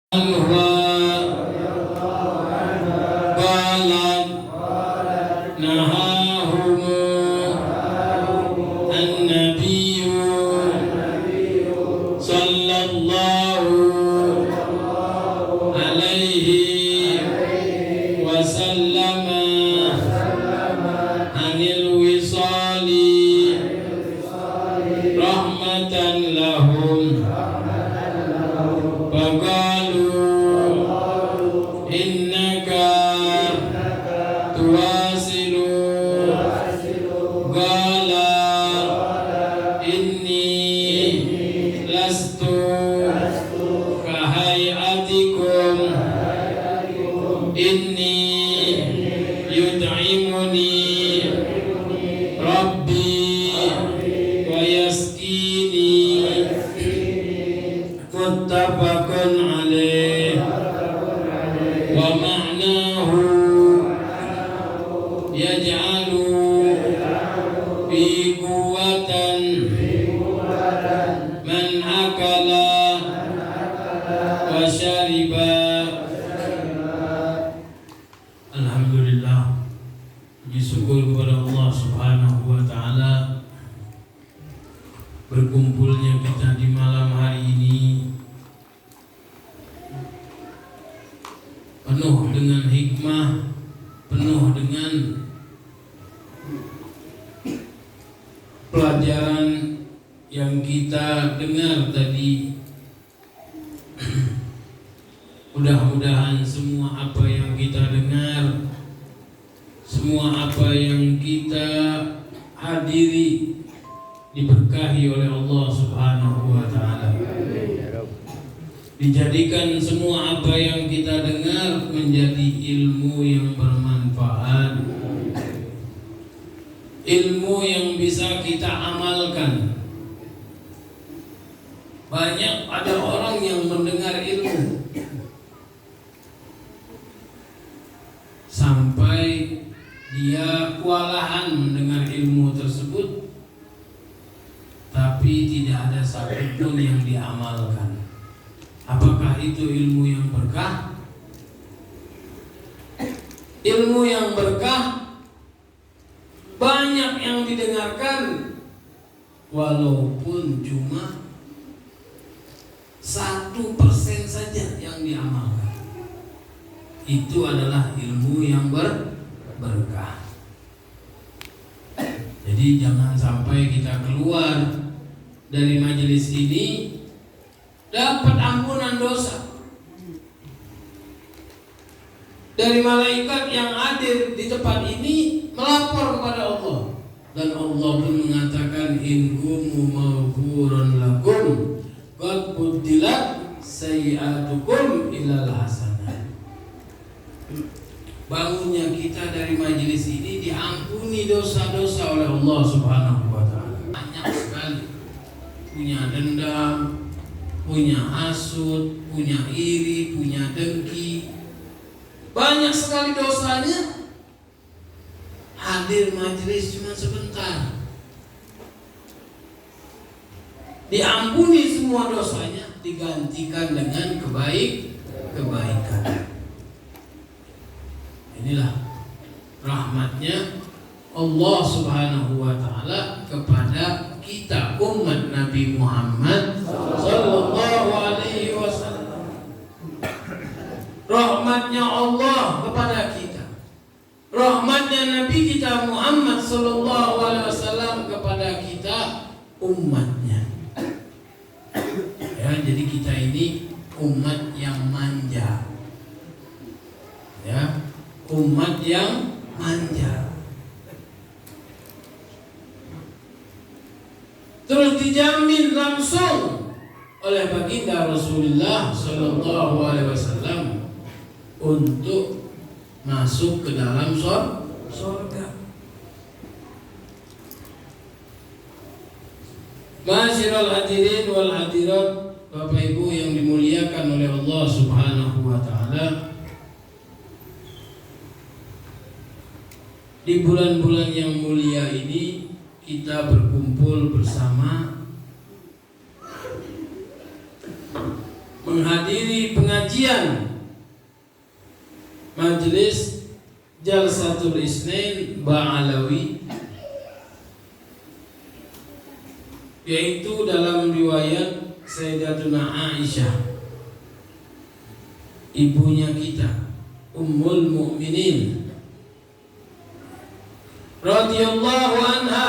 قالت نهاهم النبي صلى الله عليه وسلم عن الوصال رحمة لهم فقالوا إنك تواصل قال إني لست كهيئتكم إني يطعمني ربي ويسقيني متفق عليه ومعناه يجعل في قوة من أكل وشرب. Alhamdulillah, puji syukur kepada Allah Subhanahu wa Ta'ala, berkumpulnya kita di malam hari ini penuh dengan hikmah, penuh dengan pelajaran yang kita dengar tadi. Mudah-mudahan semua apa yang kita dengar, semua apa yang kita hadiri diberkahi oleh Allah Subhanahu wa Ta'ala. Dijadikan semua apa yang kita dengar menjadi ilmu yang bermanfaat, ilmu yang bisa kita amalkan. Banyak ada orang yang mendengar ilmu sampai dia kewalahan mendengar ilmu tersebut, tapi tidak ada satupun yang diamalkan. Apakah itu ilmu yang berkah? Ilmu yang berkah banyak yang didengarkan, walaupun cuma 1% saja yang diamalkan. Itu adalah ilmu yang berkah. Jadi jangan sampai kita keluar dari majelis ini dapat ampunan dosa dari malaikat yang hadir di tempat ini, melapor kepada Allah, dan Allah pun mengatakan inkumu maghfurun lakum qad buddilat sayyi'atukum ilal hasanah. Bangunnya kita dari majelis ini diampuni dosa-dosa oleh Allah Subhanahu wa Ta'ala. Banyak sekali punya dendam, punya hasud, punya iri, punya dengki, banyak sekali dosanya. Hadir majelis cuma sebentar, diampuni semua dosanya, digantikan dengan kebaikan. Inilah rahmatnya Allah Subhanahu wa Ta'ala kepada kita umat Nabi Muhammad sallallahu alaihi wasallam. Rahmatnya Allah kepada kita, rahmatnya Nabi kita Muhammad sallallahu alaihi wasallam kepada kita umatnya. Ya, jadi kita ini umat yang manja. Ya, umat yang manja. Terus dijamin langsung oleh baginda Rasulullah sallallahu alaihi wasallam untuk masuk ke dalam surga. Ma'asyiral hadirin wal hadirat, Bapak Ibu yang dimuliakan oleh Allah Subhanahu wa Ta'ala, di bulan-bulan yang mulia ini kita berkumpul bersama menghadiri pengajian majelis Jalsatul Isnin Ba'alawi, yaitu dalam riwayat Sayyidatuna Aisyah, ibunya kita, Ummul Mukminin radhiyallahu anha,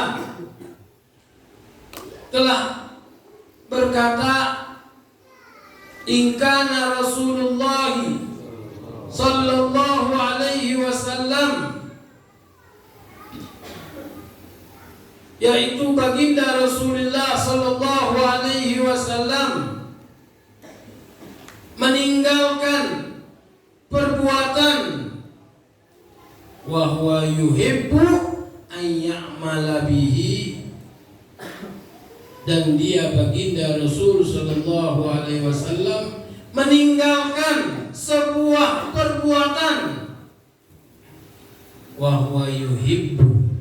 telah berkata, in kana Rasulullah sallallahu alaihi wasallam, yaitu baginda Rasulullah sallallahu alaihi wasallam meninggalkan perbuatan wa huwa yuhibbu an ya'mala bihi, dan dia baginda Rasul sallallahu alaihi wasallam meninggalkan sebuah perbuatan wa huwa yuhibbu,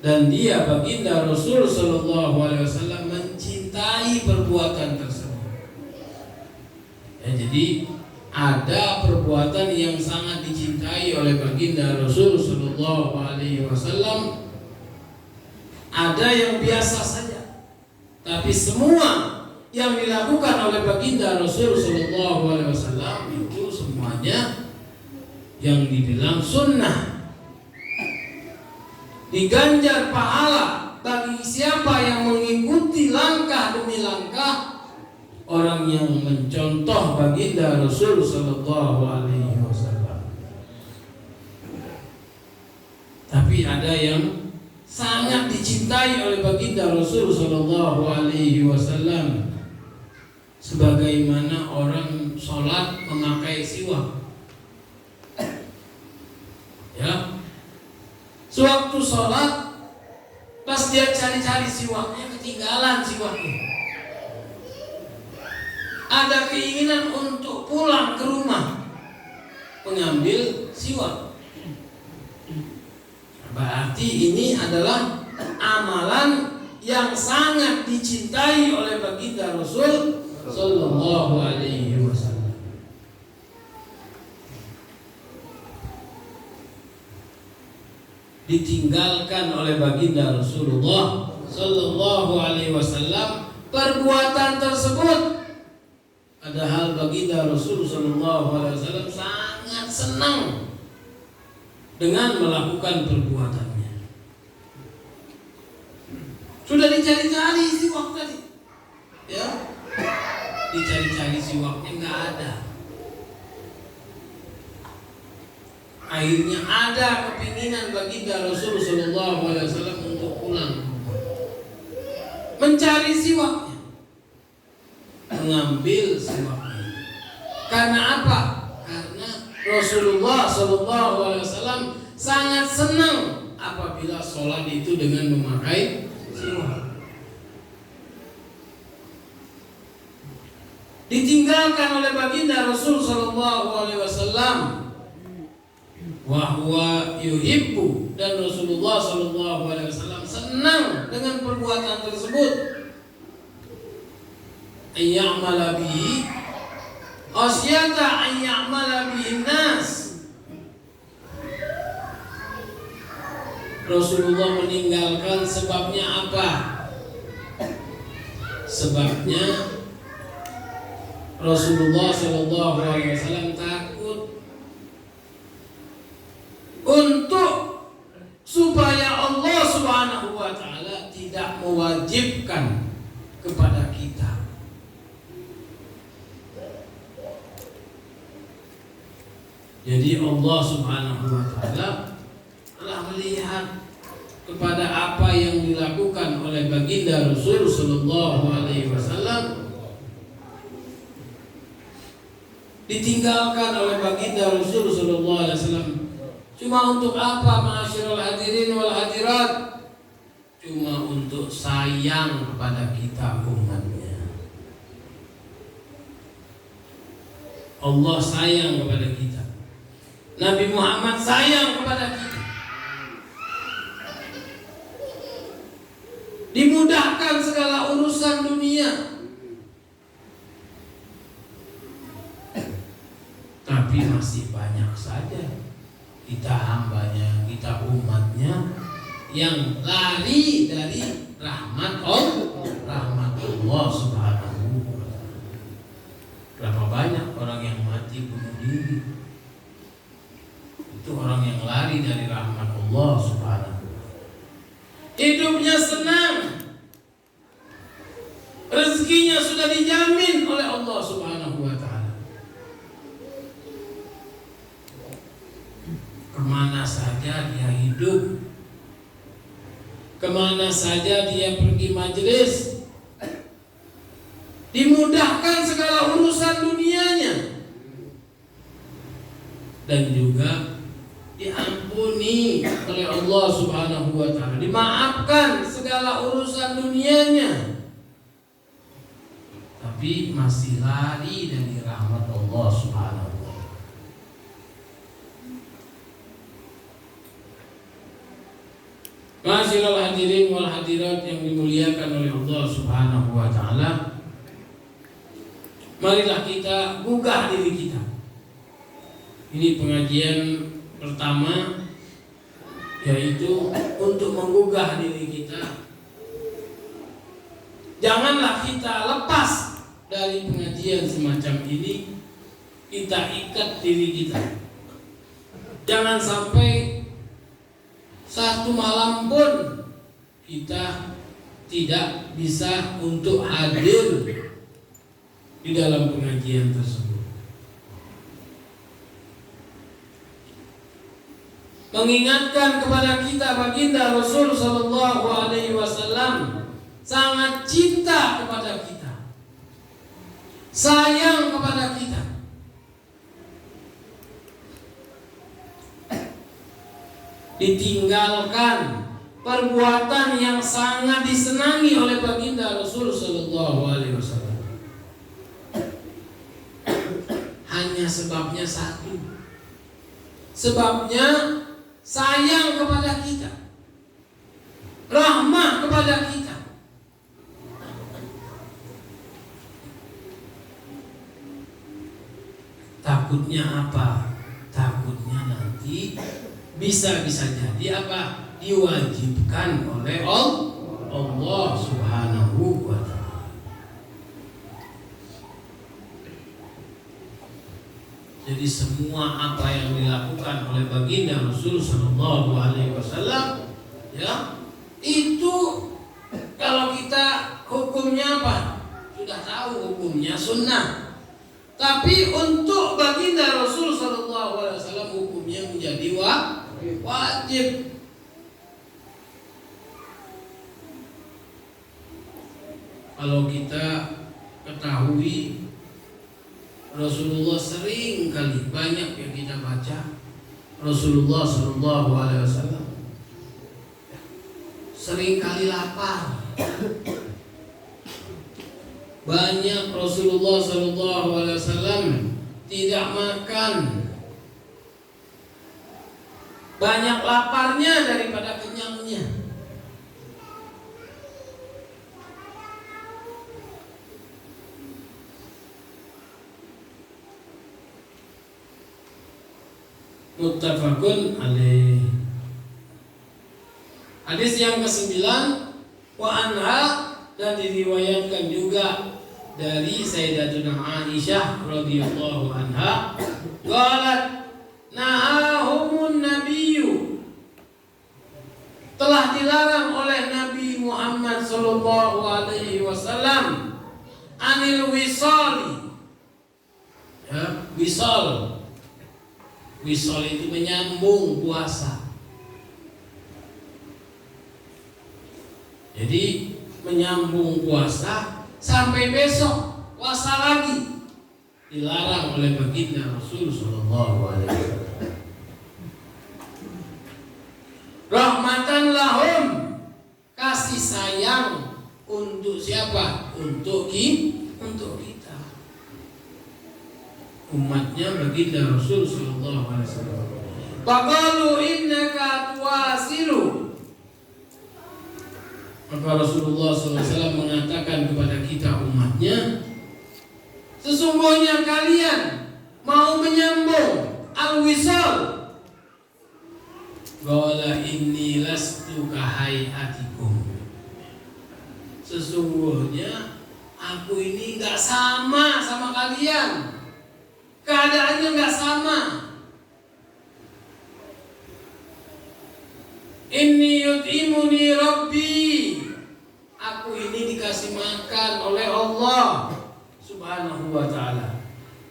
dan dia baginda Rasul sallallahu alaihi wasallam mencintai perbuatan tersebut. Ya, jadi ada perbuatan yang sangat dicintai oleh baginda Rasul sallallahu alaihi wasallam, ada yang biasa saja, tapi semua yang dilakukan oleh baginda Rasul sallallahu alaihi wasallam itu semuanya yang dibilang sunnah, diganjar pahala bagi siapa yang mengikuti langkah demi langkah orang yang mencontoh baginda Rasul sallallahu alaihi wasallam. Tapi ada yang sangat dicintai oleh baginda Rasul sallallahu alaihi wasallam, sebagaimana orang sholat memakai siwak. Ya, sewaktu sholat, pas dia cari-cari siwaknya, ketinggalan siwaknya. Ada keinginan untuk pulang ke rumah, mengambil siwak. Berarti ini adalah amalan yang sangat dicintai oleh baginda Rasul sallallahu alaihi wasallam. Ditinggalkan oleh baginda Rasulullah sallallahu alaihi wasallam perbuatan tersebut, padahal baginda Rasul sallallahu alaihi wasallam sangat senang dengan melakukan perbuatannya. Sudah dicari-cari siwak tadi, ya, dicari-cari siwaknya nggak ada. Akhirnya ada kepinginan baginda Rasul sallallahu alaihi wasallam untuk pulang, mencari siwaknya, mengambil siwaknya. Karena apa? Karena Rasulullah sallallahu alaihi wasallam sangat senang apabila sholat itu dengan memakai siwak. Ditinggalkan oleh baginda Rasul sallallahu alaihi wasallam wa huwa yuhibbu, dan Rasulullah sallallahu alaihi wasallam senang dengan perbuatan tersebut, ayyamala bihi asyata ayyamala bihi nas. Rasulullah meninggalkan sebabnya apa? Sebabnya Rasulullah sallallahu alaihi wasallam takut untuk supaya Allah Subhanahu wa taala tidak mewajibkan kepada kita. Jadi Allah Subhanahu wa taala telah melihat kepada apa yang dilakukan oleh baginda Rasul sallallahu alaihi wasallam, ditinggalkan oleh baginda Rasul sallallahu alaihi wasallam. Cuma untuk apa, ma'asyiral hadirin wal hadirat? Cuma untuk sayang kepada kita umatnya. Allah sayang kepada kita, Nabi Muhammad sayang kepada kita. Dimudahkan segala urusan dunia, Tapi masih banyak saja kita hambanya, kita umatnya yang lari dari rahmat Allah Subhanahu wa ta'ala. Berapa banyak orang yang mati bunuh diri? Itu orang yang lari dari rahmat Allah Subhanahu wa ta'ala. Hidupnya senang, rezekinya sudah dijamin oleh Allah Subhanahu wa ta'ala. Kemana saja dia hidup, kemana saja dia pergi majelis, dimudahkan segala urusan dunianya, dan juga diampuni oleh Allah Subhanahu wa ta'ala, dimaafkan segala urusan dunianya, tapi masih lari dari rahmat Allah Subhanahu wa ta'ala. Masyiral hadirin wal hadirat yang dimuliakan oleh Allah Subhanahu wa ta'ala, marilah kita gugah diri kita. Ini pengajian pertama, yaitu untuk menggugah diri kita. Janganlah kita lepas dari pengajian semacam ini, kita ikat diri kita. Jangan sampai satu malam pun kita tidak bisa untuk hadir di dalam pengajian tersebut. Mengingatkan kepada kita baginda Rasul sallallahu alaihi wasallam sangat cinta kepada kita, sayang kepada kita. Ditinggalkan perbuatan yang sangat disenangi oleh baginda Rasul sallallahu alaihi wasallam. Hanya sebabnya satu. Sebabnya sayang kepada kita, rahmah kepada kita. Takutnya apa? Takutnya nanti bisa jadi apa? Diwajibkan oleh Allah Subhanahu wa ta'ala. Jadi semua apa yang dilakukan oleh baginda Rasul sallallahu alaihi wasallam, ya, itu kalau kita hukumnya apa? Sudah tahu hukumnya sunnah. Tapi untuk baginda Rasul sallallahu alaihi wasallam hukumnya menjadi wajib. Kalau kita ketahui, Rasulullah sering kali, banyak yang kita baca, Rasulullah sallallahu alaihi wasallam sering kali lapar. Banyak Rasulullah sallallahu alaihi wasallam tidak makan. Banyak laparnya daripada kenyangnya. Muttafaqun alaih. Hadis yang ke-9, wa anha, dan diriwayatkan juga dari Sayyidatuna Aisyah radhiyallahu anha, qalat nahahumun nabiyyu, telah dilarang oleh Nabi Muhammad sallallahu alaihi wasallam anil wisali. Ya, wisal. Wisal itu menyambung puasa. Jadi menyambung puasa sampai besok puasa lagi, dilarang oleh baginda Rasul sallallahu alaihi wasallam. Rahmatan lahum, kasih sayang untuk siapa? Untuk kita, umatnya baginda Rasul sallallahu alaihi wasallam. Faqalu innaka tuwasilu. Maka Rasulullah SAW mengatakan kepada kita umatnya, sesungguhnya kalian mau menyambung betul bahwa inni lastu kahayatikum, sesungguhnya aku ini nggak sama kalian, keadaannya nggak sama. Inni yut'imuni Rabbi, aku ini dikasih makan oleh Allah Subhanahu wa ta'ala.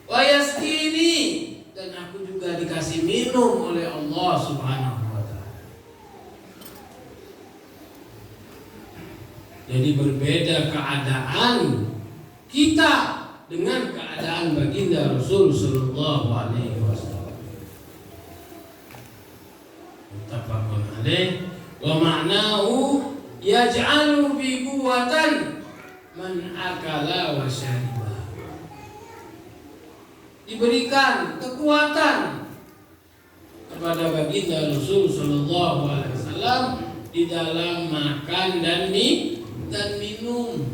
Wa yasqini, dan aku juga dikasih minum oleh Allah Subhanahu wa ta'ala. Jadi berbeda keadaan kita dengan keadaan baginda Rasul sallallahu alaihi wasallam. Muttafaqun alaih. Wa ma'nahu yaj'alu bi quwwatan man akala wa syariba. Diberikan kekuatan kepada baginda Rasul sallallahu alaihi wasallam di dalam makan dan minum.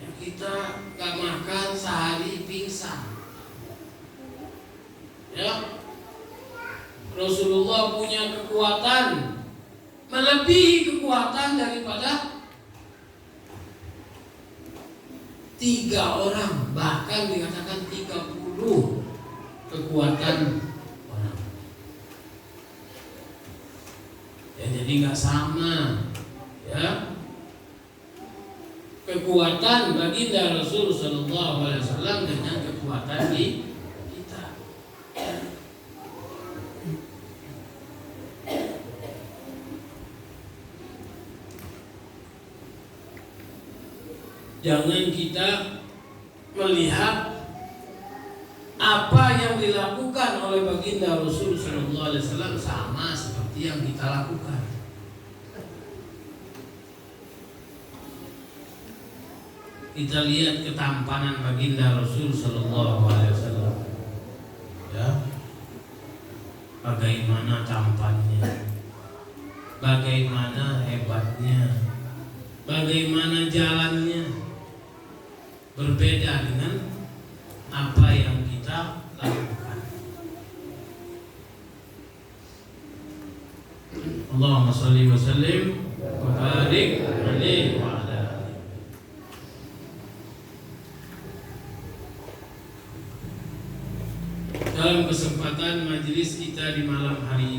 Ya, kita gak makan sehari pingsan. Ya, Rasulullah punya kekuatan melebihi kekuatan daripada 3 orang, bahkan dikatakan 30 kekuatan orang. Ya, jadi nggak sama, ya, kekuatan baginda Rasul sallallahu alaihi wasallam dengan kekuatan di kita. Jangan kita melihat apa yang dilakukan oleh baginda Rasul sallallahu alaihi wasallam sama seperti yang kita lakukan. Kita lihat ketampanan baginda Rasul sallallahu alaihi wasallam. Ya. Bagaimana tampannya? Bagaimana hebatnya? Bagaimana jalannya? Berbeda dengan apa yang kita lakukan. Allahumma shalli wa sallim wa barik alaihi wa ala alihi. Dalam kesempatan majelis kita di malam hari ini,